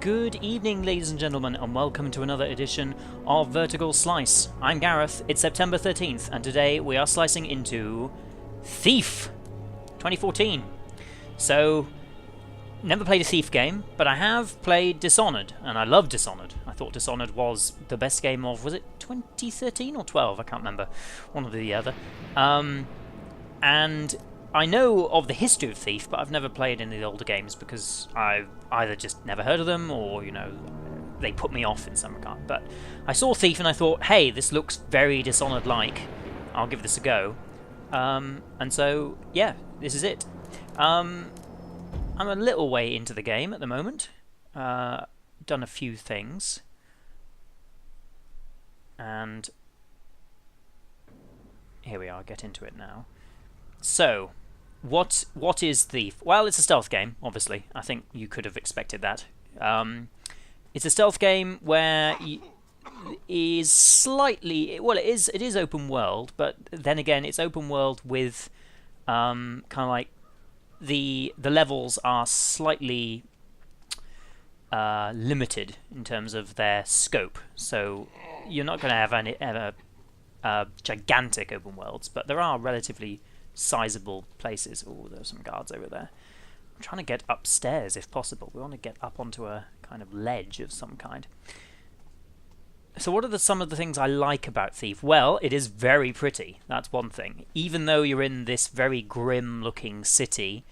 Good evening, ladies and gentlemen, and welcome to another edition of Vertical Slice. I'm Gareth, it's September 13th, and today we are slicing into Thief 2014. So, never played a Thief game, but I have played Dishonored, and I love Dishonored. I thought Dishonored was the best game of, was it 2013 or 12? I can't remember, one or the other. And I know of the history of Thief, but I've never played any of the older games because I've either just never heard of them or, you know, they put me off in some regard. But I saw Thief and I thought, hey, this looks very Dishonored-like. I'll give this a go. And so, yeah, this is it. I'm a little way into the game at the moment. Done a few things. And here we are, get into it now. So, what is Thief? Well, it's a stealth game, obviously. I think you could have expected that. It's a stealth game where is slightly, well, it is open world, but then again, it's open world with kind of like the levels are slightly limited in terms of their scope. So you're not going to have any ever gigantic open worlds, but there are relatively sizable places. Oh, there's some guards over there. I'm trying to get upstairs if possible. We want to get up onto a kind of ledge of some kind. So what are some of the things I like about Thief? Well, it is very pretty. That's one thing. Even though you're in this very grim looking city,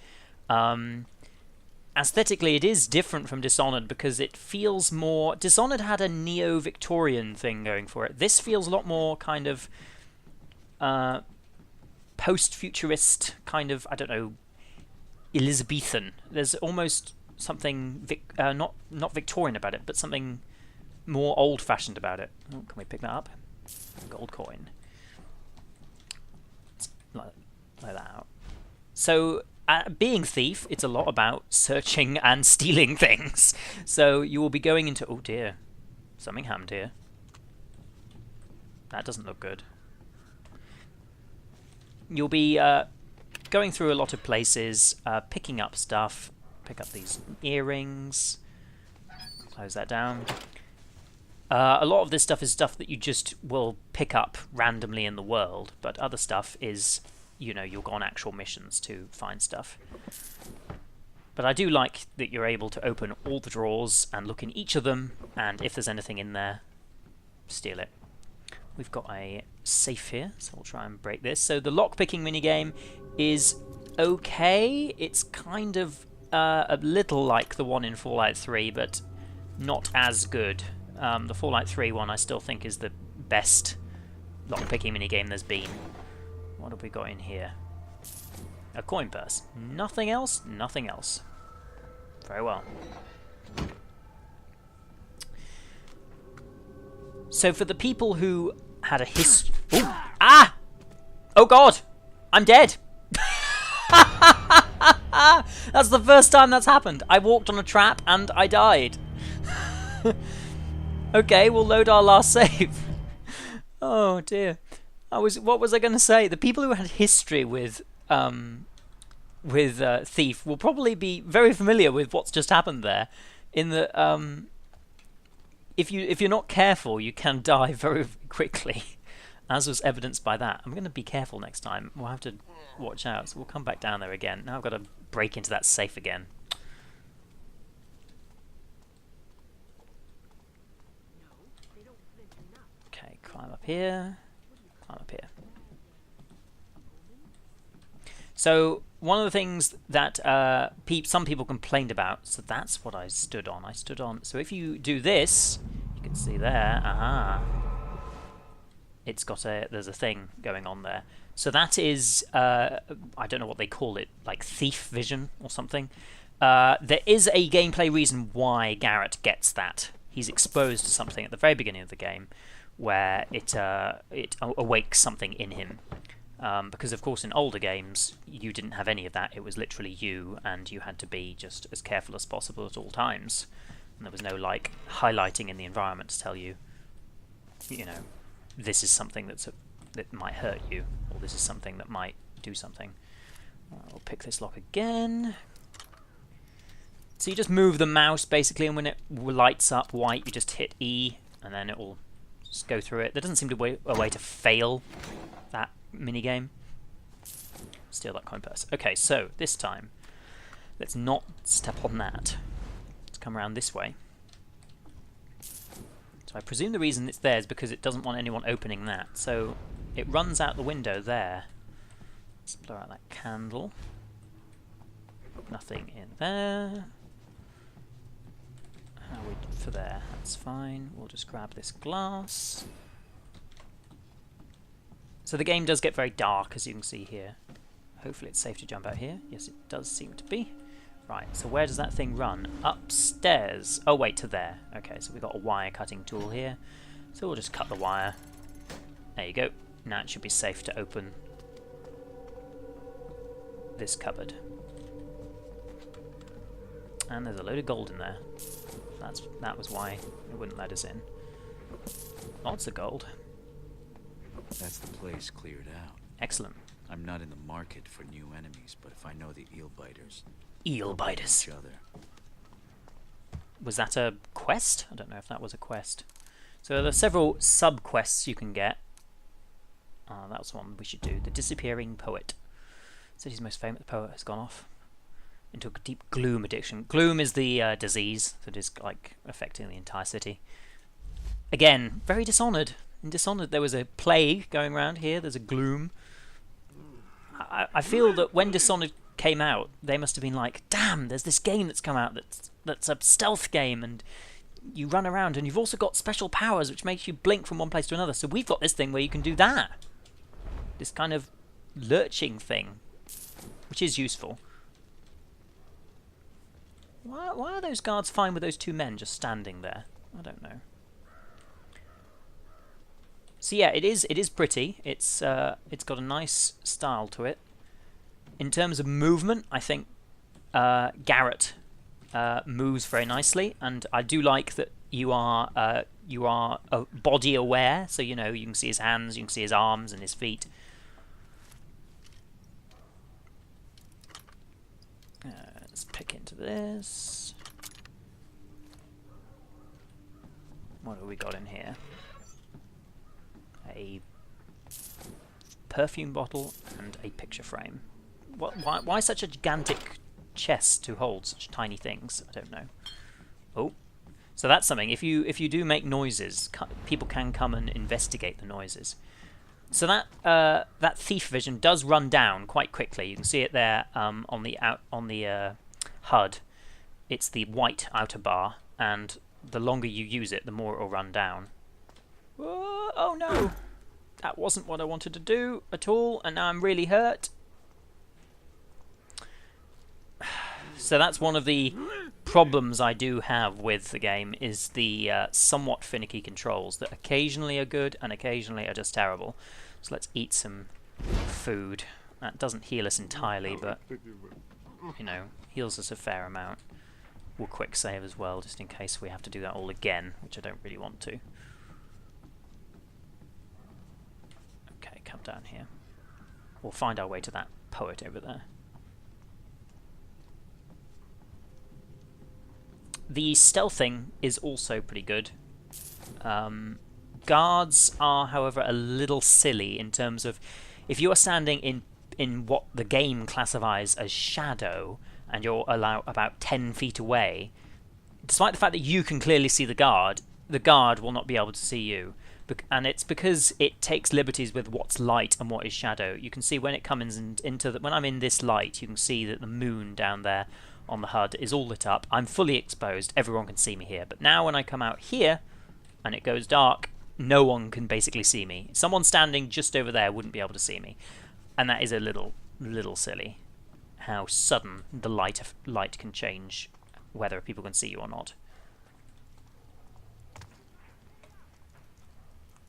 aesthetically it is different from Dishonored because it feels more... Dishonored had a neo-Victorian thing going for it. This feels a lot more kind of post-futurist, kind of, I don't know, Elizabethan. There's almost something not Victorian about it, but something more old-fashioned about it. Oh, can we pick that up? Gold coin. Let's lay that out. So, being Thief, it's a lot about searching and stealing things. So you will be going into... Oh dear. Something happened here. That doesn't look good. You'll be going through a lot of places, picking up stuff. Pick up these earrings. Close that down. A lot of this stuff is stuff that you just will pick up randomly in the world, but other stuff is, you know, you'll go on actual missions to find stuff. But I do like that you're able to open all the drawers and look in each of them, and if there's anything in there, steal it. We've got a safe here, so we'll try and break this. So the lockpicking minigame is okay. It's kind of a little like the one in Fallout 3, but not as good. The Fallout 3 one I still think is the best lockpicking minigame there's been. What have we got in here? A coin purse. Nothing else? Nothing else. Very well. So for the people who had a history... Ah! Oh god! I'm dead! That's the first time that's happened. I walked on a trap and I died. Okay, we'll load our last save. Oh dear. What was I going to say? The people who had history with Thief will probably be very familiar with what's just happened there. In the if you're not careful, you can die very quickly, as was evidenced by that. I'm going to be careful next time. We'll have to watch out. So we'll come back down there again. Now I've got to break into that safe again. Okay, climb up here. Climb up here. So one of the things that some people complained about, so that's what I stood on. I stood on. So if you do this, you can see there. Aha! It's got there's a thing going on there. So that is I don't know what they call it, like thief vision or something. There is a gameplay reason why Garrett gets that. He's exposed to something at the very beginning of the game where it awakes something in him. Because of course in older games you didn't have any of that. It was literally you, and you had to be just as careful as possible at all times. And there was no like highlighting in the environment to tell you, you know, this is something that might hurt you, or this is something that might do something. We'll pick this lock again. So you just move the mouse basically, and when it lights up white, you just hit E, and then it will just go through it. There doesn't seem to be a way to fail that minigame. Steal that coin purse. Okay, so this time, let's not step on that. Let's come around this way. So I presume the reason it's there is because it doesn't want anyone opening that. So it runs out the window there. Let's blow out that candle. Nothing in there. How are we for there? That's fine. We'll just grab this glass. So the game does get very dark, as you can see here. Hopefully it's safe to jump out here. Yes, it does seem to be. Right, so where does that thing run? Upstairs. Oh, wait, to there. Okay, so we've got a wire cutting tool here. So we'll just cut the wire. There you go. Now it should be safe to open this cupboard. And there's a load of gold in there. That was why it wouldn't let us in. Lots of gold. That's the place cleared out. Excellent. I'm not in the market for new enemies, but if I know the eel biters. Eel biters. Each other. Was that a quest? I don't know if that was a quest. So there are several sub-quests you can get. That's one we should do. The Disappearing Poet. City's most famous poet has gone off into a deep gloom addiction. Gloom is the disease that is like affecting the entire city. Again, very Dishonored. In Dishonored there was a plague going around here. There's a gloom. I feel that when Dishonored came out, they must have been like, damn, there's this game that's come out that's a stealth game, and you run around, and you've also got special powers which makes you blink from one place to another. So we've got this thing where you can do that. This kind of lurching thing, which is useful. Why are those guards fine with those two men just standing there? I don't know. So yeah, it is pretty. It's got a nice style to it. In terms of movement, I think Garrett moves very nicely, and I do like that you are body aware. So you know you can see his hands, you can see his arms and his feet. Let's pick into this. What have we got in here? A perfume bottle and a picture frame. Why such a gigantic chest to hold such tiny things? I don't know. Oh, so that's something. If you do make noises, people can come and investigate the noises. So that thief vision does run down quite quickly. You can see it there on the HUD. It's the white outer bar, and the longer you use it, the more it will run down. Whoa, oh no! That wasn't what I wanted to do at all, and now I'm really hurt. So that's one of the problems I do have with the game, is the somewhat finicky controls that occasionally are good and occasionally are just terrible. So let's eat some food. That doesn't heal us entirely, but you know, heals us a fair amount. We'll quick save as well, just in case we have to do that all again, which I don't really want to. Okay, come down here. We'll find our way to that poet over there. The stealthing is also pretty good. Guards are, however, a little silly in terms of if you are standing in what the game classifies as shadow, and you're about 10 feet away, despite the fact that you can clearly see the guard will not be able to see you. And it's because it takes liberties with what's light and what is shadow. You can see when it comes when I'm in this light, you can see that the moon down there on the HUD is all lit up. I'm fully exposed. Everyone can see me here. But now when I come out here and it goes dark, no one can basically see me. Someone standing just over there wouldn't be able to see me. And that is a little silly, how sudden the light can change whether people can see you or not.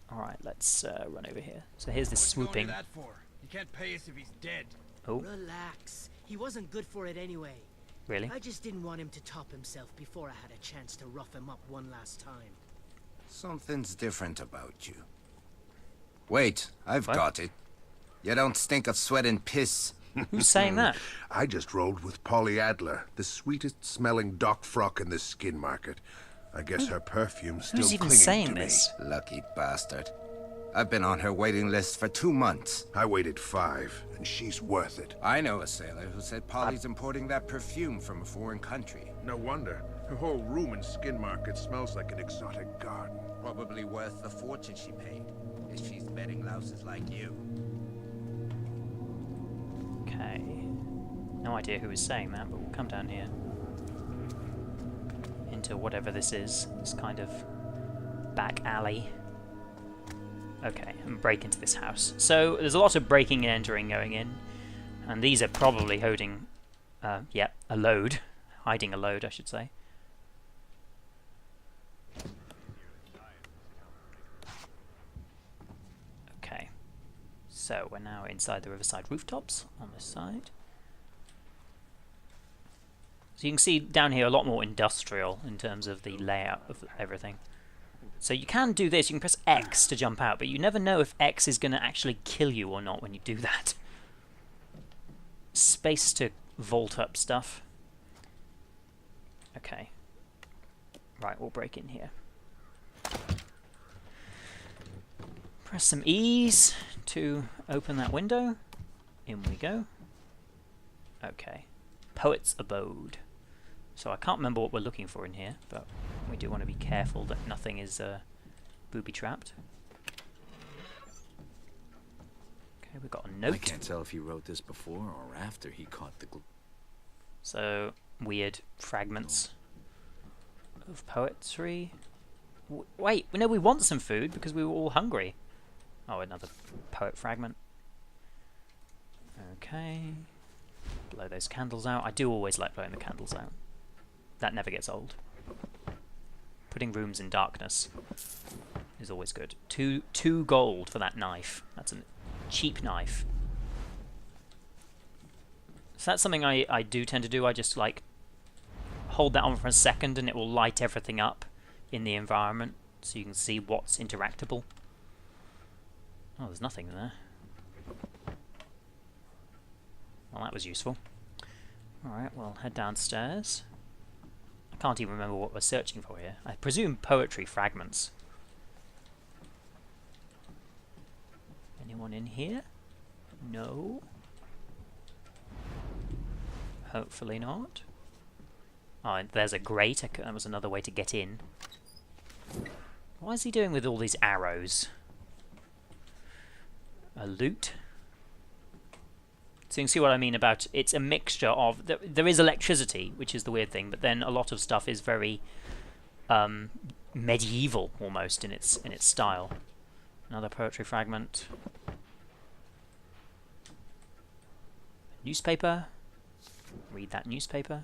Alright, let's run over here. So here's this swooping. What's going to that for? He can't pay us if he's dead. Oh. Relax. He wasn't good for it anyway. Really? I just didn't want him to top himself before I had a chance to rough him up one last time. Something's different about you. Wait, I've What? got it. You don't stink of sweat and piss. Who's saying that? I just rolled with Polly Adler, the sweetest smelling dock frock in the skin market. I guess her perfume's still Who's even clinging saying to this? Lucky bastard. I've been on her waiting list for 2 months. me. I waited 5, and she's worth it. I know a sailor who said Polly's importing that perfume from a foreign country. No wonder. Her whole room in skin market smells like an exotic garden. Probably worth the fortune she paid, if she's betting louses like you. Okay. No idea who was saying that, but we'll come down here. Into whatever this is. This kind of back alley. Okay, and break into this house. So there's a lot of breaking and entering going in. And these are probably holding, yeah, a load. Hiding a load, I should say. Okay. So we're now inside the riverside rooftops on this side. So you can see down here a lot more industrial in terms of the layout of everything. So you can do this, you can press X to jump out, but you never know if X is going to actually kill you or not when you do that. Space to vault up stuff. Okay. Right, we'll break in here. Press some E's to open that window. In we go. Okay. Poet's Abode. So I can't remember what we're looking for in here, but we do want to be careful that nothing is booby-trapped. Okay, we've got a note. I can't tell if he wrote this before or after he caught the So, weird fragments of poetry. Wait, no, we want some food because we were all hungry. Oh, another poet fragment. Okay. Blow those candles out. I do always like blowing the candles out. That never gets old. Putting rooms in darkness is always good. Two gold for that knife. That's a cheap knife. So that's something I do tend to do. I just like hold that on for a second and it will light everything up in the environment so you can see what's interactable. Oh, there's nothing there. Well, that was useful. Alright, we'll head downstairs. I can't even remember what we're searching for here. I presume poetry fragments. Anyone in here? No. Hopefully not. Oh, and there's a grate. That was another way to get in. What is he doing with all these arrows? A loot? So you can see what I mean about it's a mixture of there is electricity, which is the weird thing, but then a lot of stuff is very medieval almost in its style. Another poetry fragment. Newspaper. Read that newspaper.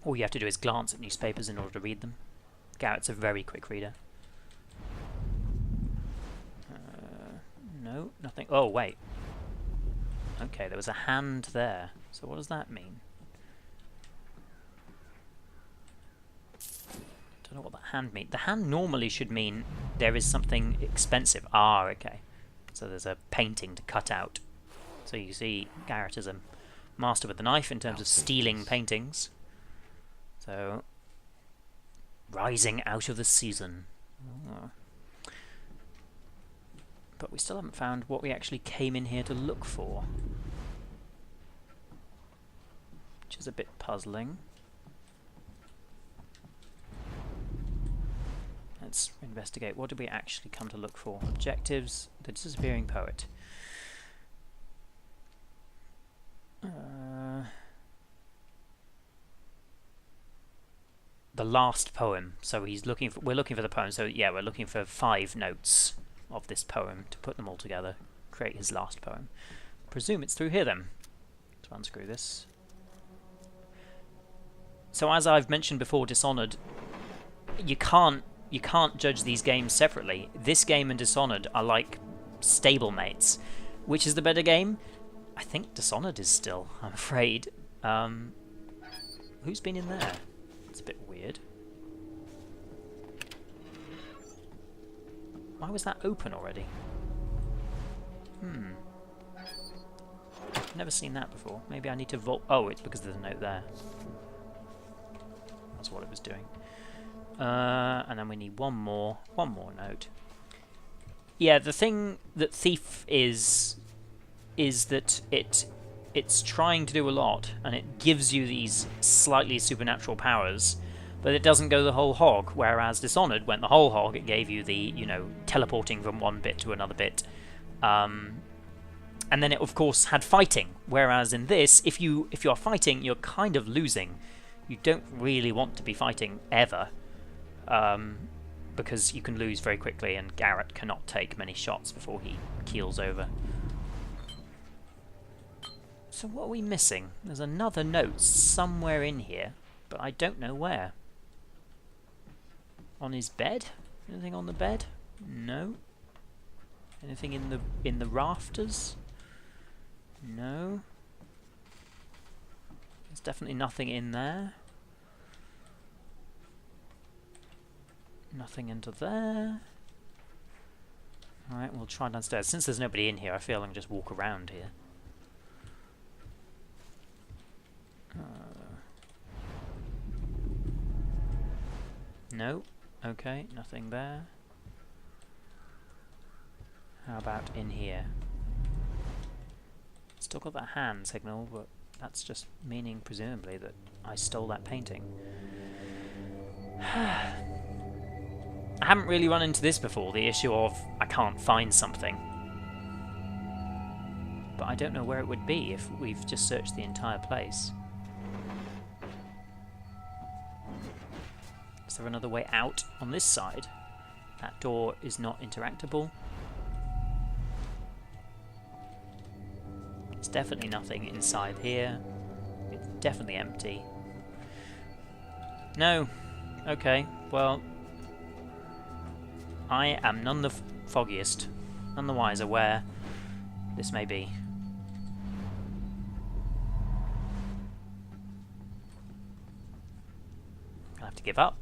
All you have to do is glance at newspapers in order to read them. Garrett's a very quick reader. No, nothing. Oh, wait. Okay, there was a hand there. So what does that mean? Don't know what that hand means. The hand normally should mean there is something expensive. Ah, okay. So there's a painting to cut out. So you see Garrett is a master with the knife in terms of stealing paintings. So, rising out of the season. Oh. But we still haven't found what we actually came in here to look for. Which is a bit puzzling. Let's investigate. What did we actually come to look for? Objectives. The disappearing poet. The last poem. So he's looking for. We're looking for the poem. So yeah, we're looking for 5 notes of this poem to put them all together, create his last poem. Presume it's through here then. To unscrew this. So as I've mentioned before, Dishonored, you can't judge these games separately. This game and Dishonored are like stablemates. Which is the better game? I think Dishonored is still, I'm afraid. Who's been in there? It's a bit weird. Why was that open already? I've never seen that before. Maybe I need to vault. Oh, it's because there's a note there. That's what it was doing. And then we need one more note. Yeah, the thing that Thief is that it's trying to do a lot, and it gives you these slightly supernatural powers, but it doesn't go the whole hog, whereas Dishonored went the whole hog. It gave you the, you know, teleporting from one bit to another bit. And then it, of course, had fighting, whereas in this, if you're fighting, you're kind of losing. You don't really want to be fighting ever, because you can lose very quickly, and Garrett cannot take many shots before he keels over. So what are we missing? There's another note somewhere in here, but I don't know where. On his bed? Anything on the bed? No. Anything in the rafters? No. There's definitely nothing in there. Nothing into there. Alright, we'll try downstairs. Since there's nobody in here, I feel I can just walk around here. No. Okay, nothing there. How about in here? Still got that hand signal, but that's just meaning, presumably, that I stole that painting. I haven't really run into this before, the issue of I can't find something. But I don't know where it would be if we've just searched the entire place. Is there another way out on this side? That door is not interactable. There's definitely nothing inside here. It's definitely empty. No. Okay, well, I am none the foggiest, none the wiser where this may be. I'll have to give up.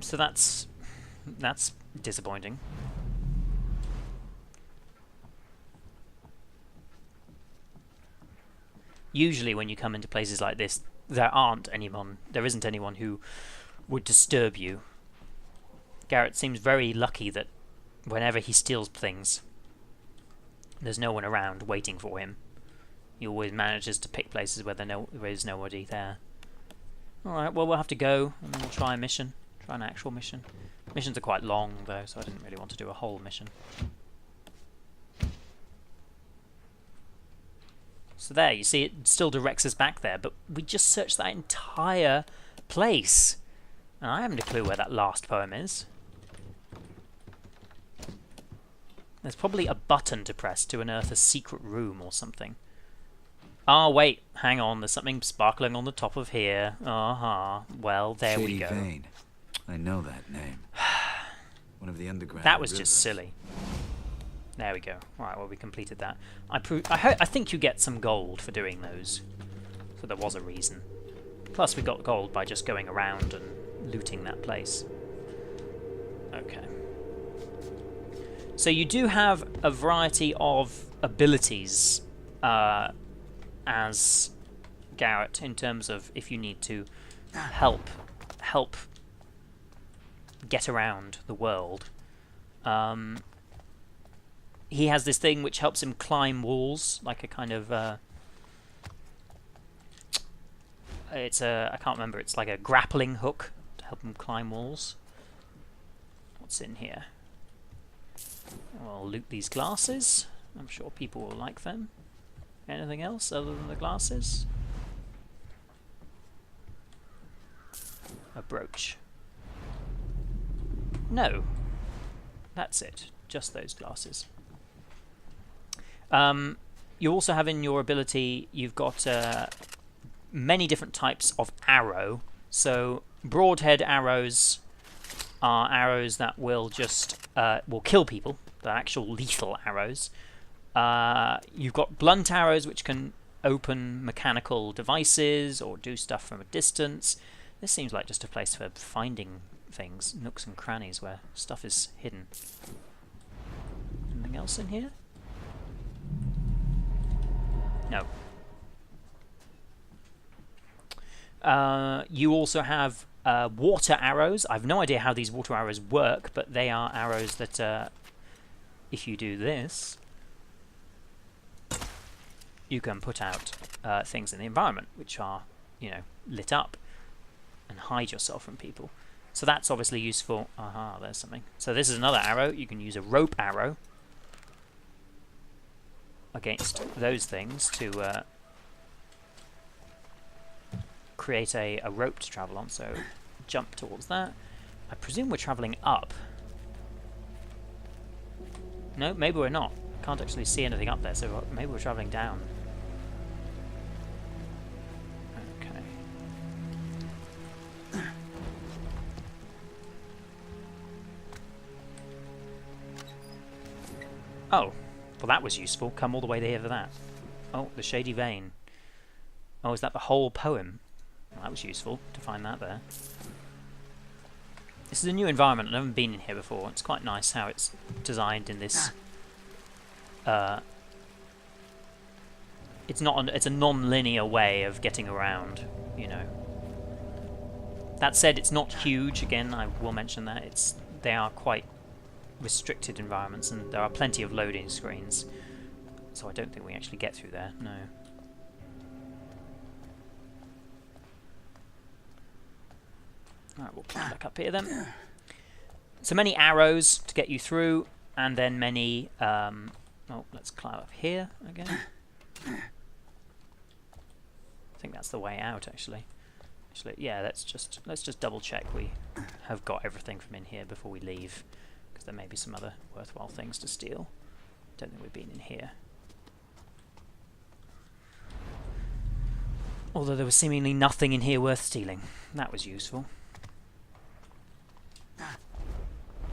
So that's disappointing. Usually when you come into places like this, there isn't anyone who would disturb you. Garrett seems very lucky that whenever he steals things, there's no one around waiting for him. He always manages to pick places where there is nobody there. Alright, well, we'll have to go, and then we'll try a mission. Try an actual mission. Missions are quite long, though, so I didn't really want to do a whole mission. So there, you see, it still directs us back there, but we just searched that entire place. And I haven't a clue where that last poem is. There's probably a button to press to unearth a secret room or something. Ah, wait, hang on, there's something sparkling on the top of here. Aha, well, there Shady we go. Vein. I know that name. One of the underground That was rivers. just silly. There we go. Right, well, we completed that. I think you get some gold for doing those. So there was a reason. Plus, we got gold by just going around and looting that place. Okay. So you do have a variety of abilities as Garrett, in terms of if you need to help get around the world. He has this thing which helps him climb walls, like a kind of I can't remember, it's like a grappling hook to help him climb walls. What's in here? I'll loot these glasses. I'm sure people will like them. Anything else other than the glasses? A brooch. No. That's it. Just those glasses. You also have in your ability, you've got many different types of arrow. So broadhead arrows are arrows that will just will kill people. They're actual lethal arrows. You've got blunt arrows which can open mechanical devices or do stuff from a distance. This seems like just a place for finding things, nooks and crannies where stuff is hidden. Anything else in here? No. You also have water arrows. I've no idea how these water arrows work, but they are arrows that, if you do this, you can put out things in the environment, which are, you know, lit up, and hide yourself from people. So that's obviously useful. Aha, there's something. So this is another arrow. You can use a rope arrow against those things to create a rope to travel on. So jump towards that. I presume we're traveling up. No, maybe we're not. Can't actually see anything up there, so maybe we're traveling down. Okay. Oh, well that was useful. Come all the way here for that. Oh, the shady vein. Oh, is that the whole poem? Well, that was useful to find that there. This is a new environment. I haven't been in here before. It's quite nice how it's designed in this. It's a non-linear way of getting around, you know. That said, it's not huge. Again, I will mention that they are quite restricted environments, and there are plenty of loading screens. So I don't think we actually get through there. No. Alright, we'll climb back up here then. So many arrows to get you through, and then many... oh, let's climb up here again. I think that's the way out, actually. Yeah, let's just double check we have got everything from in here before we leave, because there may be some other worthwhile things to steal. Don't think we've been in here. Although there was seemingly nothing in here worth stealing. That was useful.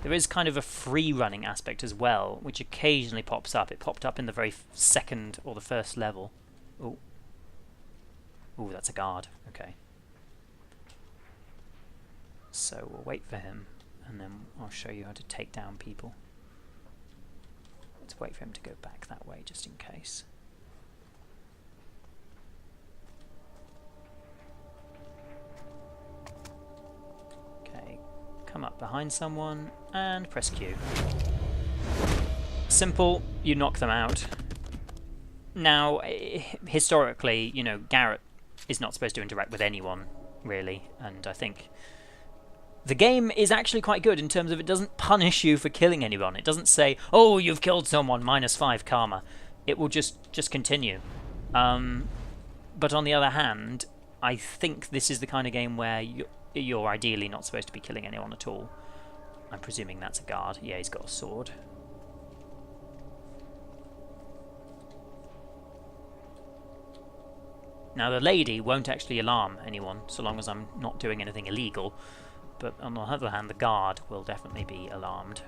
There is kind of a free running aspect as well, which occasionally pops up. It popped up in the very second or the first level. Oh. Ooh, that's a guard. Okay. So we'll wait for him, and then I'll show you how to take down people. Let's wait for him to go back that way, just in case. Okay, come up behind someone, and press Q. Simple, you knock them out. Now, historically, you know, Garrett is not supposed to interact with anyone, really, and I think the game is actually quite good in terms of it doesn't punish you for killing anyone. It doesn't say, oh, you've killed someone, -5 karma. It will just continue. But on the other hand, I think this is the kind of game where you're ideally not supposed to be killing anyone at all. I'm presuming that's a guard. Yeah, he's got a sword. Now the lady won't actually alarm anyone so long as I'm not doing anything illegal, but on the other hand the guard will definitely be alarmed.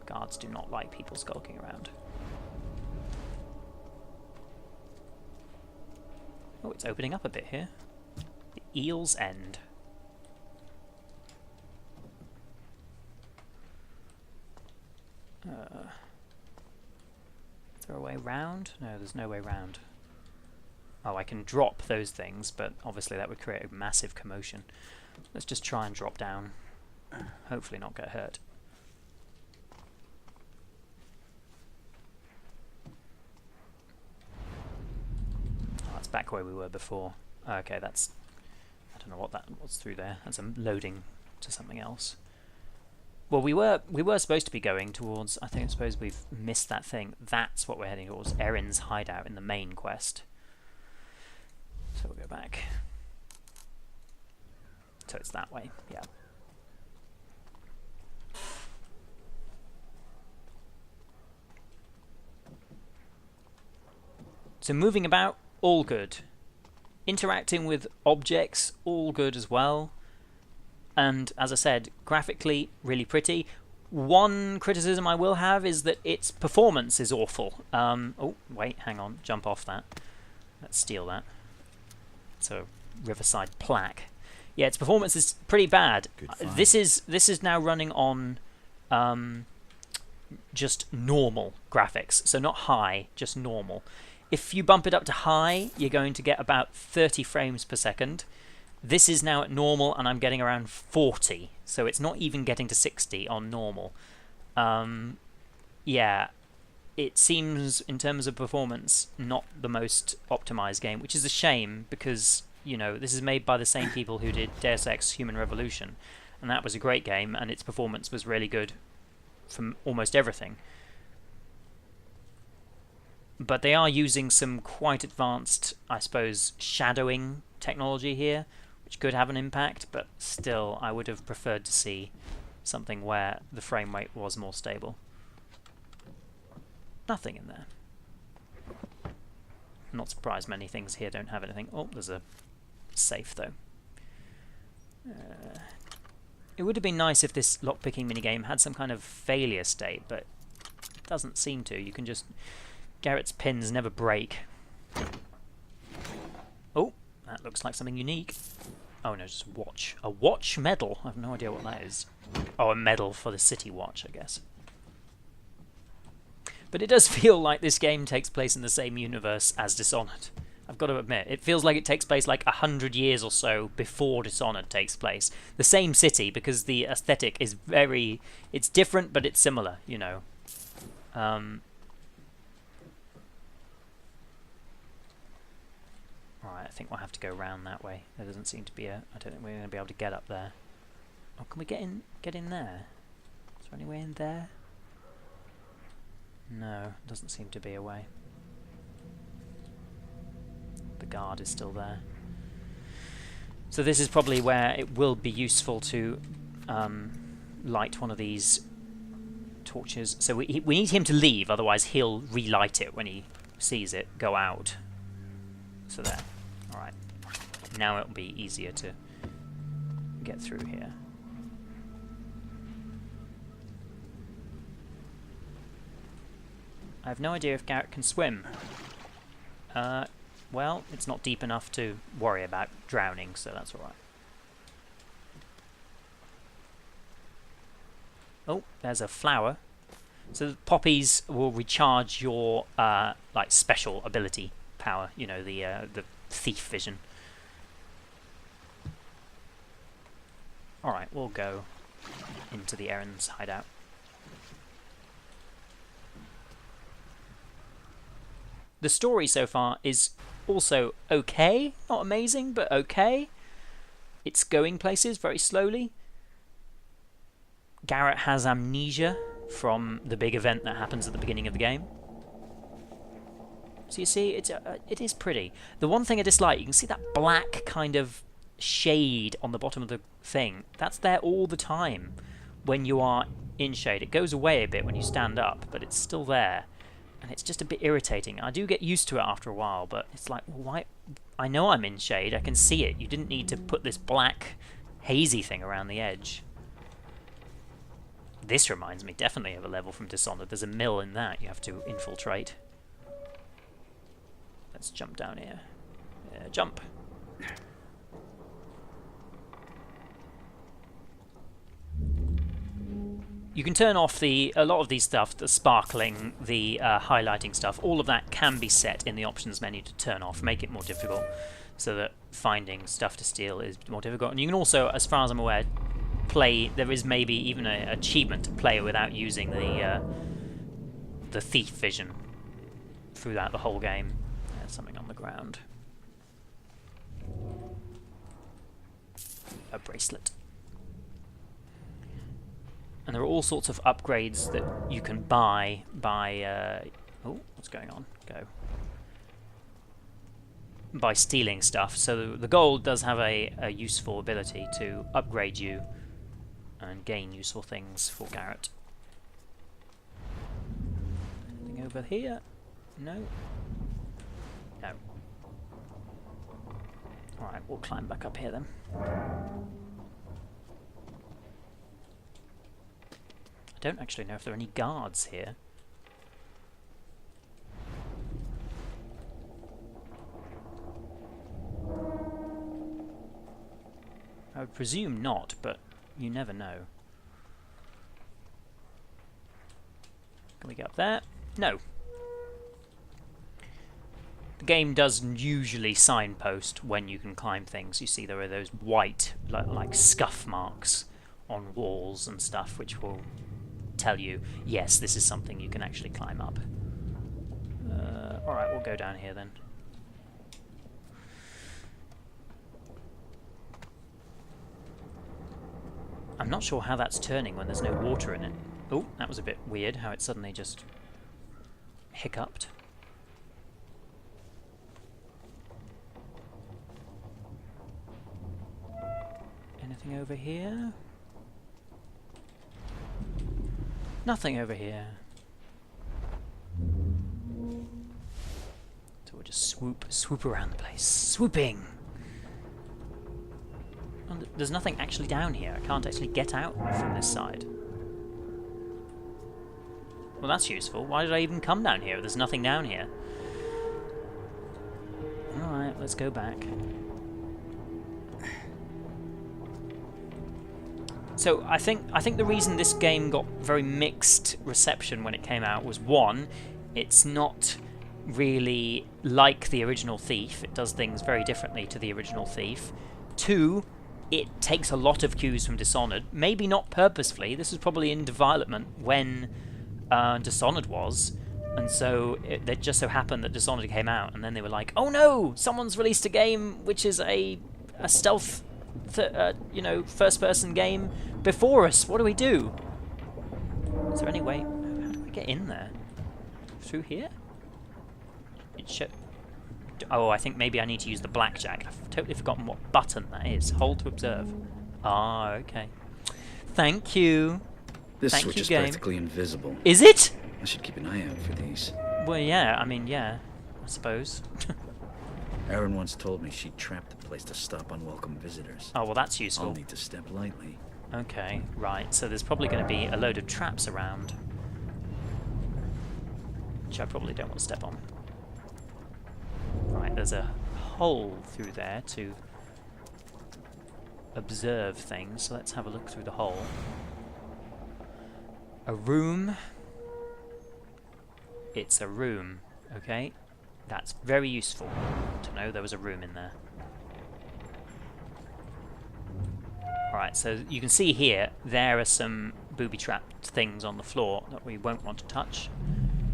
Guards do not like people skulking around. Oh, it's opening up a bit here. The Eel's End. Is there a way round? No, there's no way round. Oh, I can drop those things, but obviously that would create a massive commotion. Let's just try and drop down. Hopefully not get hurt. Oh, that's back where we were before. Okay, that's... I don't know what that was through there. That's a loading to something else. Well, we were supposed to be going towards... I suppose we've missed that thing. That's what we're heading towards. Erin's hideout in the main quest. So we'll go back. So it's that way, yeah. So moving about, all good. Interacting with objects, all good as well. And as I said, graphically, really pretty. One criticism I will have is that its performance is awful. Oh, wait, hang on, jump off that. Let's steal that. It's a Riverside plaque. Yeah, its performance is pretty bad. This is now running on just normal graphics, so not high, just normal. If you bump it up to high, you're going to get about 30 frames per second. This is now at normal, and I'm getting around 40, so it's not even getting to 60 on normal. Yeah, it seems, in terms of performance, not the most optimized game, which is a shame, because, you know, this is made by the same people who did Deus Ex Human Revolution, and that was a great game, and its performance was really good from almost everything. But they are using some quite advanced, I suppose, shadowing technology here, which could have an impact, but still, I would have preferred to see something where the frame rate was more stable. Nothing in there. I'm not surprised many things here don't have anything. Oh, there's a safe, though. It would have been nice if this lockpicking minigame had some kind of failure state, but it doesn't seem to. You can just... Garrett's pins never break. Oh, that looks like something unique. Oh no, just a watch. A watch medal? I have no idea what that is. Oh, a medal for the city watch, I guess. But it does feel like this game takes place in the same universe as Dishonored. I've got to admit, it feels like it takes place like 100 years or so before Dishonored takes place. The same city, because the aesthetic is very... It's different, but it's similar, you know. Alright, I think we'll have to go round that way. There doesn't seem to be a... I don't think we're going to be able to get up there. Oh, can we get in there? Is there any way in there? No, doesn't seem to be a way. The guard is still there. So this is probably where it will be useful to light one of these torches. So we need him to leave, otherwise he'll relight it when he sees it go out. So there. Alright. Now it'll be easier to get through here. I have no idea if Garrett can swim. Well, it's not deep enough to worry about drowning, so that's alright. Oh, there's a flower. So the poppies will recharge your like special ability power, you know, the thief vision. Alright, we'll go into the Erin's hideout. The story so far is also okay. Not amazing, but okay. It's going places very slowly. Garrett has amnesia from the big event that happens at the beginning of the game. So you see, it is pretty. The one thing I dislike, you can see that black kind of shade on the bottom of the thing. That's there all the time when you are in shade. It goes away a bit when you stand up, but it's still there. And it's just a bit irritating. I do get used to it after a while, but it's like, well, why? I know I'm in shade, I can see it. You didn't need to put this black, hazy thing around the edge. This reminds me definitely of a level from Dishonored. There's a mill in that you have to infiltrate. Let's jump down here. Jump. You can turn off a lot of these stuff, the sparkling, the highlighting stuff. All of that can be set in the options menu to turn off, make it more difficult, so that finding stuff to steal is more difficult. And you can also, as far as I'm aware, play. There is maybe even an achievement to play without using the thief vision throughout the whole game. There's something on the ground. A bracelet. And there are all sorts of upgrades that you can buy by... oh, what's going on? Go. By stealing stuff. So the gold does have a useful ability to upgrade you and gain useful things for Garrett. Anything over here? No? No. Alright, we'll climb back up here then. I don't actually know if there are any guards here. I would presume not, but you never know. Can we get up there? No. The game does usually signpost when you can climb things. You see there are those white, like scuff marks on walls and stuff, which will tell you, yes, this is something you can actually climb up. Alright, we'll go down here then. I'm not sure how that's turning when there's no water in it. Oh, that was a bit weird, how it suddenly just hiccuped. Anything over here? Nothing over here. So we'll just swoop around the place. Swooping! And there's nothing actually down here. I can't actually get out from this side. Well, that's useful. Why did I even come down here if there's nothing down here? Alright, let's go back. So I think the reason this game got very mixed reception when it came out was, one, it's not really like the original Thief. It does things very differently to the original Thief. Two, it takes a lot of cues from Dishonored. Maybe not purposefully. This was probably in development when Dishonored was. And so it just so happened that Dishonored came out, and then they were like, oh no, someone's released a game which is a stealth, first-person game before us. What do we do? Is there any way? How do I get in there? Through here? It should. Oh, I think maybe I need to use the blackjack. I've totally forgotten what button that is. Hold to observe. Ah, okay. Thank you. This Thank switch you, is game. practically invisible. Is it? I should keep an eye out for these. Well, yeah. I mean, yeah. I suppose. Erin once told me she'd trapped the place to stop unwelcome visitors. Oh, well, that's I'll useful. need to step lightly. Okay, right. So there's probably going to be a load of traps around, which I probably don't want to step on. Right, there's a hole through there to observe things, so let's have a look through the hole. A room. It's a room, okay? That's very useful to know there was a room in there. Alright, so you can see here, there are some booby-trapped things on the floor that we won't want to touch.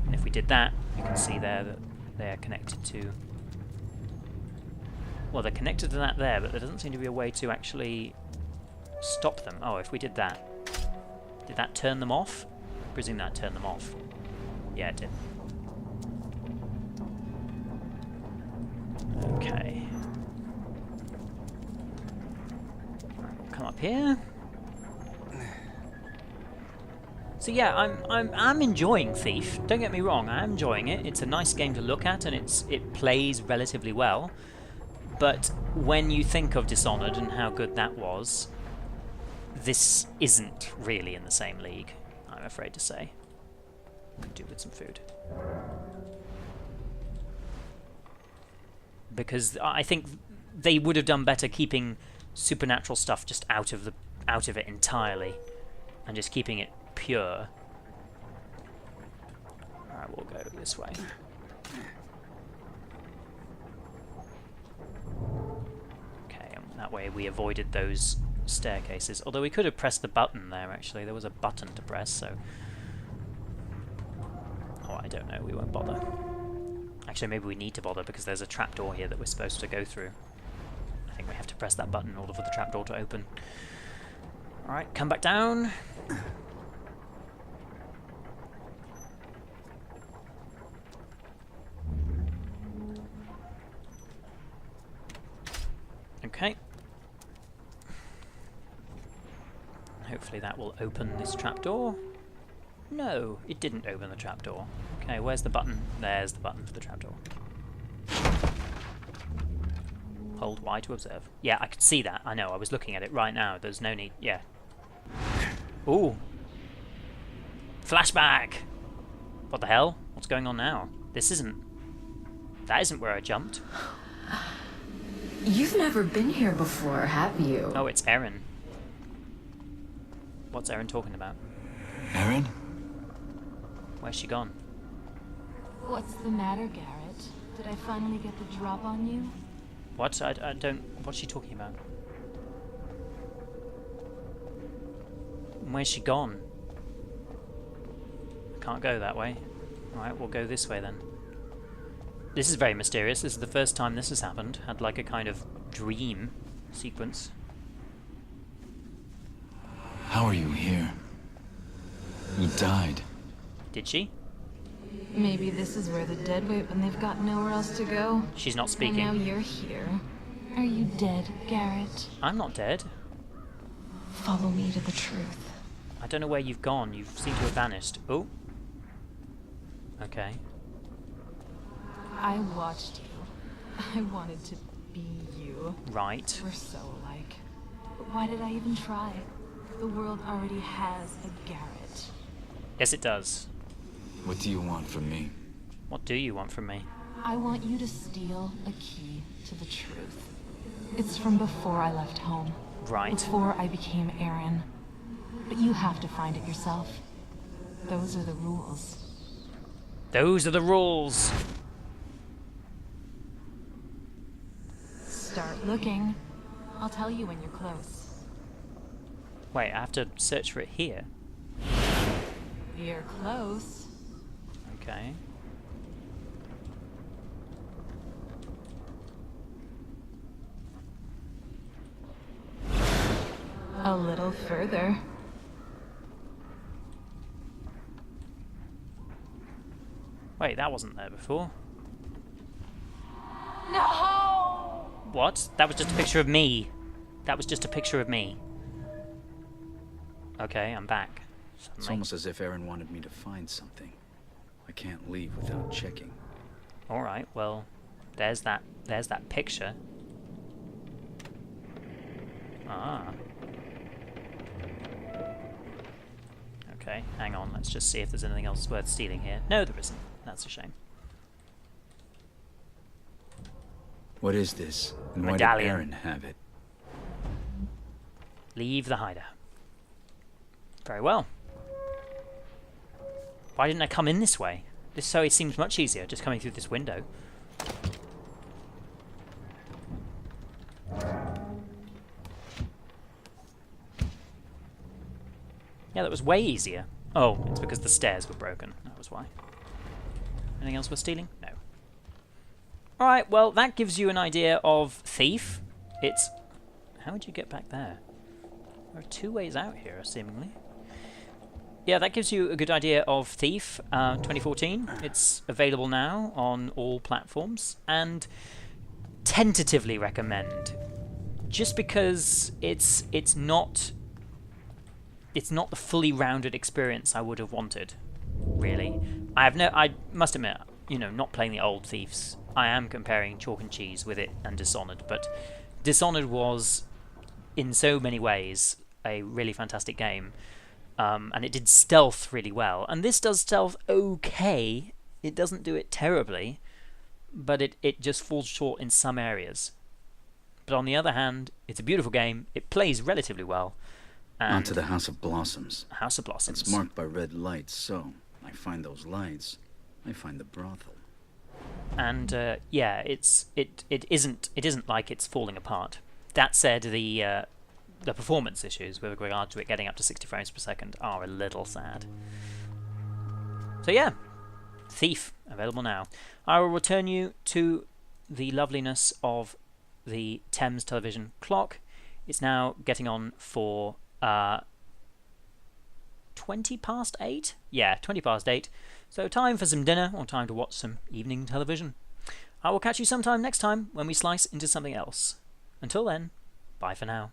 And if we did that, you can see there that they're connected to... Well, they're connected to that there, but there doesn't seem to be a way to actually stop them. Oh, if we did that. Did that turn them off? I presume that turned them off. Yeah, it did. Okay. Come up here. So yeah, I'm enjoying Thief. Don't get me wrong, I'm enjoying it. It's a nice game to look at, and it plays relatively well. But when you think of Dishonored and how good that was, this isn't really in the same league, I'm afraid to say. Could do with some food. Because I think they would have done better keeping supernatural stuff just out of it entirely, and just keeping it pure. Alright, we'll go this way. Okay, and that way we avoided those staircases. Although we could have pressed the button there, actually. There was a button to press, so... Oh, I don't know, we won't bother. Actually, maybe we need to bother because there's a trapdoor here that we're supposed to go through. I think we have to press that button in order for the trapdoor to open. Alright, come back down. Okay. Hopefully that will open this trapdoor. No, it didn't open the trapdoor. Okay, where's the button? There's the button for the trapdoor. Hold Y to observe. Yeah, I could see that. I know, I was looking at it right now. There's no need... Yeah. Ooh. Flashback! What the hell? What's going on now? This isn't... That isn't where I jumped. You've never been here before, have you? Oh, it's Erin. What's Erin talking about? Erin? Where's she gone? What's the matter, Garrett? Did I finally get the drop on you? What? I don't... What's she talking about? Where's she gone? I can't go that way. Alright, we'll go this way then. This is very mysterious. This is the first time this has happened. Had like a kind of dream sequence. How are you here? You died. Did she? Maybe this is where the dead wait when they've got nowhere else to go. She's not And now speaking. you're here. Are you dead, Garrett? I'm not dead. Follow me to the truth. I don't know where you've gone. You seem to have vanished. Oh. Okay. I watched you. I wanted to be you. Right. We're so alike. But why did I even try? The world already has a Garrett. Yes, it does. What do you want from me? What do you want from me? I want you to steal a key to the truth. It's from before I left home. Right. Before I became Aaron. But you have to find it yourself. Those are the rules. Those are the rules. Start looking. I'll tell you when you're close. Wait, I have to search for it here. You're close. Okay. A little further. Wait, that wasn't there before. No! What? That was just a picture of me. That was just a picture of me. Okay, I'm back. It's Suddenly. almost as if Aaron wanted me to find something. I can't leave without checking. Alright, well, there's that picture. Ah. Okay, hang on, let's just see if there's anything else worth stealing here. No, there isn't. That's a shame. What is this? And why did Medallion. Aaron have it? Leave the hideout. Very well. Why didn't I come in this way? So it seems much easier just coming through this window. Yeah, that was way easier. Oh, it's because the stairs were broken. That was why. Anything else worth stealing? No. Alright, well, that gives you an idea of Thief. It's... How would you get back there? There are two ways out here, seemingly. Yeah, that gives you a good idea of Thief 2014. It's available now on all platforms, and tentatively recommend. Just because it's not the fully rounded experience I would have wanted, really. I must admit, you know, not playing the old Thieves, I am comparing chalk and cheese with it and Dishonored, but Dishonored was, in so many ways, a really fantastic game. And it did stealth really well. And this does stealth okay. It doesn't do it terribly, but it just falls short in some areas. But on the other hand, it's a beautiful game. It plays relatively well. And On to the House of Blossoms. House of Blossoms. It's marked by red lights, so I find those lights. I find the brothel. And yeah, it isn't like it's falling apart. That said, the performance issues with regard to it getting up to 60 frames per second are a little sad. So yeah, Thief, available now. I will return you to the loveliness of the Thames television clock. It's now getting on for 20 past 8? Yeah, 20 past 8. So time for some dinner, or time to watch some evening television. I will catch you sometime next time when we slice into something else. Until then, bye for now.